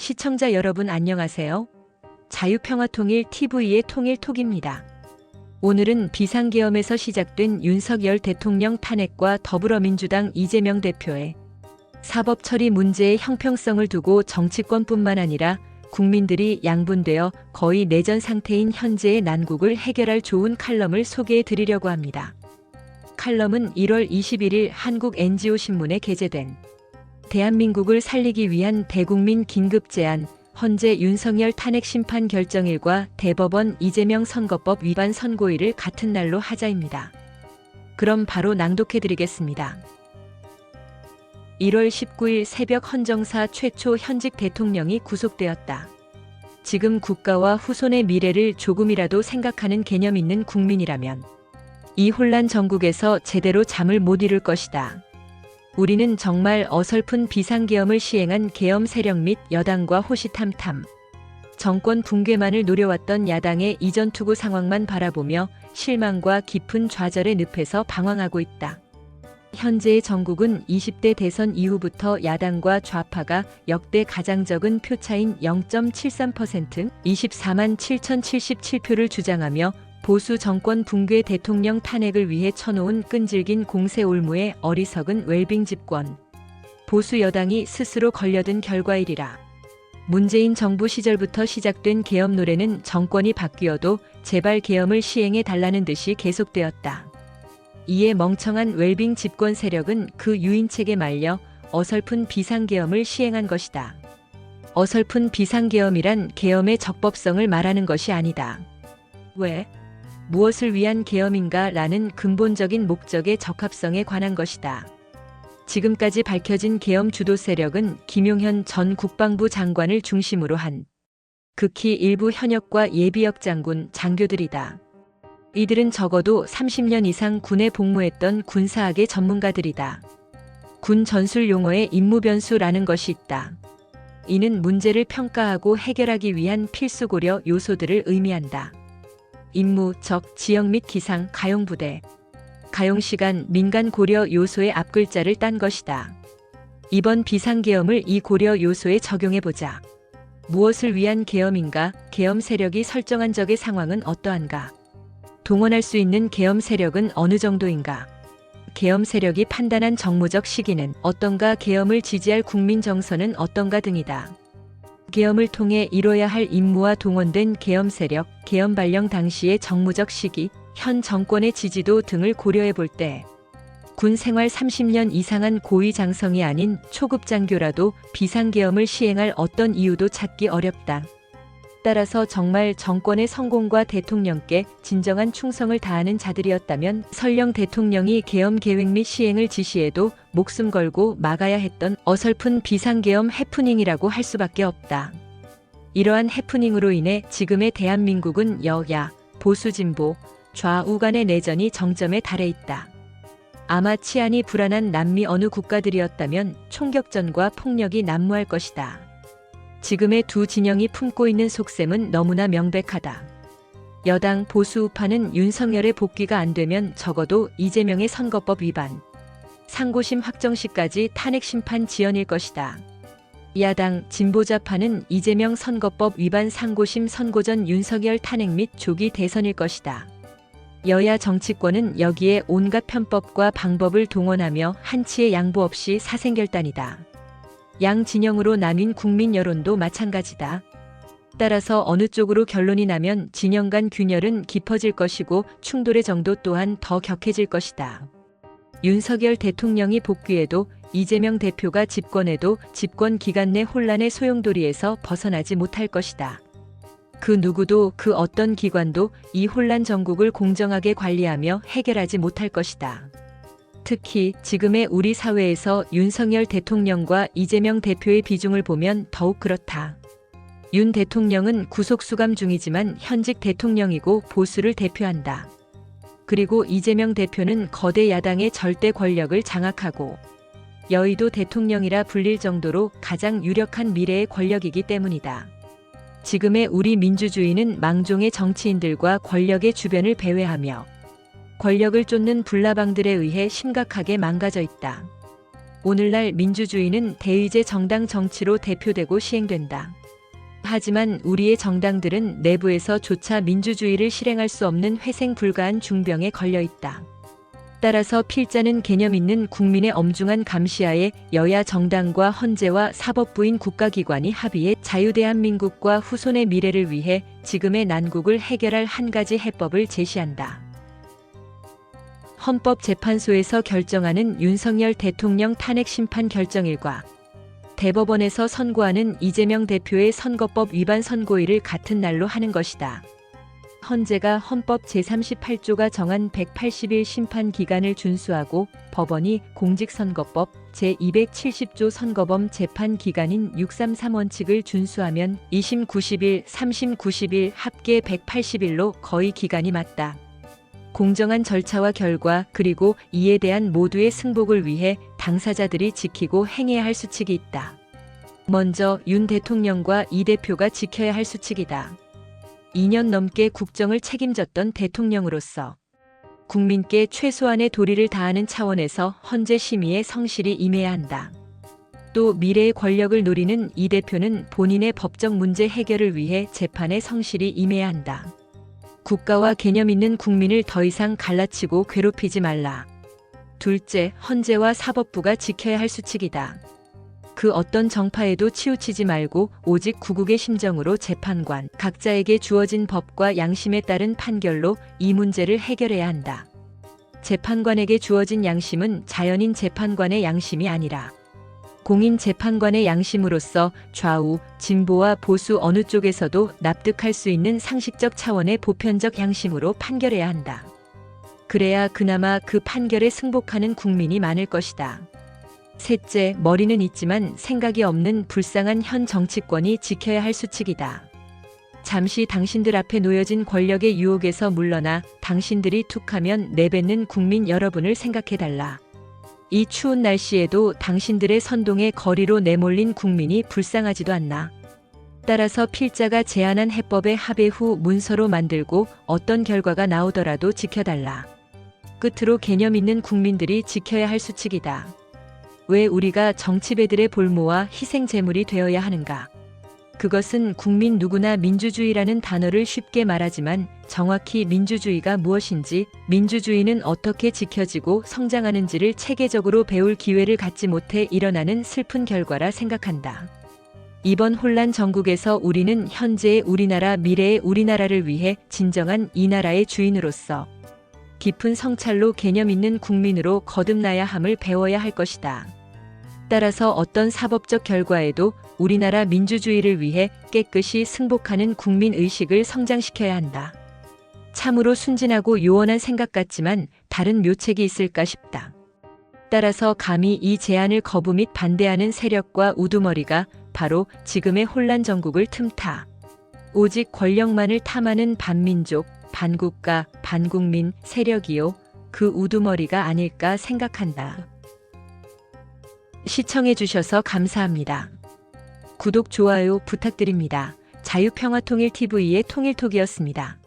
시청자 여러분 안녕하세요. 자유평화통일 TV의 통일톡입니다. 오늘은 비상계엄에서 시작된 윤석열 대통령 탄핵과 더불어민주당 이재명 대표의 사법 처리 문제의 형평성을 두고 정치권뿐만 아니라 국민들이 양분되어 거의 내전 상태인 현재의 난국을 해결할 좋은 칼럼을 소개해 드리려고 합니다. 칼럼은 1월 21일 한국 NGO신문에 게재된 대한민국을 살리기 위한 대국민 긴급제안, 헌재 윤석열 탄핵 심판 결정일과 대법원 이재명 선거법 위반 선고일을 같은 날로 하자입니다. 그럼 바로 낭독해 드리겠습니다. 1월 19일 새벽 헌정사 최초 현직 대통령이 구속되었다. 지금 국가와 후손의 미래를 조금이라도 생각하는 개념 있는 국민이라면 이 혼란 전국에서 제대로 잠을 못 이룰 것이다. 우리는 정말 어설픈 비상계엄을 시행한 계엄 세력 및 여당과 호시탐탐 정권 붕괴만을 노려왔던 야당의 이전 투구 상황만 바라보며 실망과 깊은 좌절의 늪에서 방황하고 있다. 현재의 전국은 20대 대선 이후부터 야당과 좌파가 역대 가장 적은 표차인 0.73%, 24만 7,077표를 주장하며 보수 정권 붕괴 대통령 탄핵을 위해 쳐놓은 끈질긴 공세 올무의 어리석은 웰빙 집권. 보수 여당이 스스로 걸려든 결과이리라. 문재인 정부 시절부터 시작된 계엄 노래는 정권이 바뀌어도 제발 계엄을 시행해 달라는 듯이 계속되었다. 이에 멍청한 웰빙 집권 세력은 그 유인책에 말려 어설픈 비상계엄을 시행한 것이다. 어설픈 비상계엄이란 계엄의 적법성을 말하는 것이 아니다. 왜? 무엇을 위한 계엄인가 라는 근본적인 목적의 적합성에 관한 것이다. 지금까지 밝혀진 계엄 주도 세력은 김용현 전 국방부 장관을 중심으로 한 극히 일부 현역과 예비역 장군, 장교들이다. 이들은 적어도 30년 이상 군에 복무했던 군사학의 전문가들이다. 군 전술 용어에 임무변수라는 것이 있다. 이는 문제를 평가하고 해결하기 위한 필수 고려 요소들을 의미한다. 임무, 적, 지역 및 기상, 가용부대. 가용시간, 민간 고려 요소의 앞글자를 딴 것이다. 이번 비상계엄을 이 고려 요소에 적용해보자. 무엇을 위한 계엄인가? 계엄 세력이 설정한 적의 상황은 어떠한가? 동원할 수 있는 계엄 세력은 어느 정도인가? 계엄 세력이 판단한 정무적 시기는 어떤가? 계엄을 지지할 국민 정서는 어떤가 등이다. 계엄을 통해 이뤄야 할 임무와 동원된 계엄 세력, 계엄 발령 당시의 정무적 시기, 현 정권의 지지도 등을 고려해 볼 때 군 생활 30년 이상한 고위 장성이 아닌 초급 장교라도 비상계엄을 시행할 어떤 이유도 찾기 어렵다. 따라서 정말 정권의 성공과 대통령께 진정한 충성을 다하는 자들이었다면 설령 대통령이 계엄 계획 및 시행을 지시해도 목숨 걸고 막아야 했던 어설픈 비상계엄 해프닝이라고 할 수밖에 없다. 이러한 해프닝으로 인해 지금의 대한민국은 여야, 보수 진보, 좌우 간의 내전이 정점에 달해 있다. 아마 치안이 불안한 남미 어느 국가들이었다면 총격전과 폭력이 난무할 것이다. 지금의 두 진영이 품고 있는 속셈은 너무나 명백하다. 여당 보수 우파는 윤석열의 복귀가 안 되면 적어도 이재명의 선거법 위반, 상고심 확정 시까지 탄핵 심판 지연일 것이다. 야당 진보좌파는 이재명 선거법 위반 상고심 선고 전 윤석열 탄핵 및 조기 대선일 것이다. 여야 정치권은 여기에 온갖 편법과 방법을 동원하며 한치의 양보 없이 사생결단이다. 양 진영으로 나뉜 국민 여론도 마찬가지다. 따라서 어느 쪽으로 결론이 나면 진영 간 균열은 깊어질 것이고 충돌의 정도 또한 더 격해질 것이다. 윤석열 대통령이 복귀해도 이재명 대표가 집권해도 집권 기간 내 혼란의 소용돌이에서 벗어나지 못할 것이다. 그 누구도 그 어떤 기관도 이 혼란 전국을 공정하게 관리하며 해결하지 못할 것이다. 특히 지금의 우리 사회에서 윤석열 대통령과 이재명 대표의 비중을 보면 더욱 그렇다. 윤 대통령은 구속수감 중이지만 현직 대통령이고 보수를 대표한다. 그리고 이재명 대표는 거대 야당의 절대 권력을 장악하고 여의도 대통령이라 불릴 정도로 가장 유력한 미래의 권력이기 때문이다. 지금의 우리 민주주의는 망종의 정치인들과 권력의 주변을 배회하며 권력을 쫓는 불나방들에 의해 심각하게 망가져 있다. 오늘날 민주주의는 대의제 정당 정치로 대표되고 시행된다. 하지만 우리의 정당들은 내부에서조차 민주주의를 실행할 수 없는 회생 불가한 중병에 걸려 있다. 따라서 필자는 개념 있는 국민의 엄중한 감시하에 여야 정당과 헌재와 사법부인 국가기관이 합의해 자유대한민국과 후손의 미래를 위해 지금의 난국을 해결할 한 가지 해법을 제시한다. 헌법재판소에서 결정하는 윤석열 대통령 탄핵 심판 결정일과 대법원에서 선고하는 이재명 대표의 선거법 위반 선고일을 같은 날로 하는 것이다. 헌재가 헌법 제38조가 정한 180일 심판 기간을 준수하고 법원이 공직선거법 제270조 선거범 재판 기간인 633원칙을 준수하면 2심 90일, 3심 90일 합계 180일로 거의 기간이 맞다. 공정한 절차와 결과 그리고 이에 대한 모두의 승복을 위해 당사자들이 지키고 행해야 할 수칙이 있다. 먼저 윤 대통령과 이 대표가 지켜야 할 수칙이다. 2년 넘게 국정을 책임졌던 대통령으로서 국민께 최소한의 도리를 다하는 차원에서 헌재 심의에 성실히 임해야 한다. 또 미래의 권력을 노리는 이 대표는 본인의 법적 문제 해결을 위해 재판에 성실히 임해야 한다. 국가와 개념 있는 국민을 더 이상 갈라치고 괴롭히지 말라. 둘째, 헌재와 사법부가 지켜야 할 수칙이다. 그 어떤 정파에도 치우치지 말고 오직 구국의 심정으로 재판관 각자에게 주어진 법과 양심에 따른 판결로 이 문제를 해결해야 한다. 재판관에게 주어진 양심은 자연인 재판관의 양심이 아니라 공인 재판관의 양심으로서 좌우, 진보와 보수 어느 쪽에서도 납득할 수 있는 상식적 차원의 보편적 양심으로 판결해야 한다. 그래야 그나마 그 판결에 승복하는 국민이 많을 것이다. 셋째, 머리는 있지만 생각이 없는 불쌍한 현 정치권이 지켜야 할 수칙이다. 잠시 당신들 앞에 놓여진 권력의 유혹에서 물러나 당신들이 툭하면 내뱉는 국민 여러분을 생각해달라. 이 추운 날씨에도 당신들의 선동에 거리로 내몰린 국민이 불쌍하지도 않나. 따라서 필자가 제안한 해법의 합의 후 문서로 만들고 어떤 결과가 나오더라도 지켜달라. 끝으로 개념 있는 국민들이 지켜야 할 수칙이다. 왜 우리가 정치배들의 볼모와 희생제물이 되어야 하는가? 그것은 국민 누구나 민주주의라는 단어를 쉽게 말하지만 정확히 민주주의가 무엇인지, 민주주의는 어떻게 지켜지고 성장하는지를 체계적으로 배울 기회를 갖지 못해 일어나는 슬픈 결과라 생각한다. 이번 혼란 전국에서 우리는 현재의 우리나라, 미래의 우리나라를 위해 진정한 이 나라의 주인으로서 깊은 성찰로 개념 있는 국민으로 거듭나야 함을 배워야 할 것이다. 따라서 어떤 사법적 결과에도 우리나라 민주주의를 위해 깨끗이 승복하는 국민의식을 성장시켜야 한다. 참으로 순진하고 요원한 생각 같지만 다른 묘책이 있을까 싶다. 따라서 감히 이 제안을 거부 및 반대하는 세력과 우두머리가 바로 지금의 혼란 전국을 틈타 오직 권력만을 탐하는 반민족, 반국가, 반국민 세력이요. 그 우두머리가 아닐까 생각한다. 시청해주셔서 감사합니다. 구독, 좋아요 부탁드립니다. 자유평화통일TV의 통일톡이었습니다.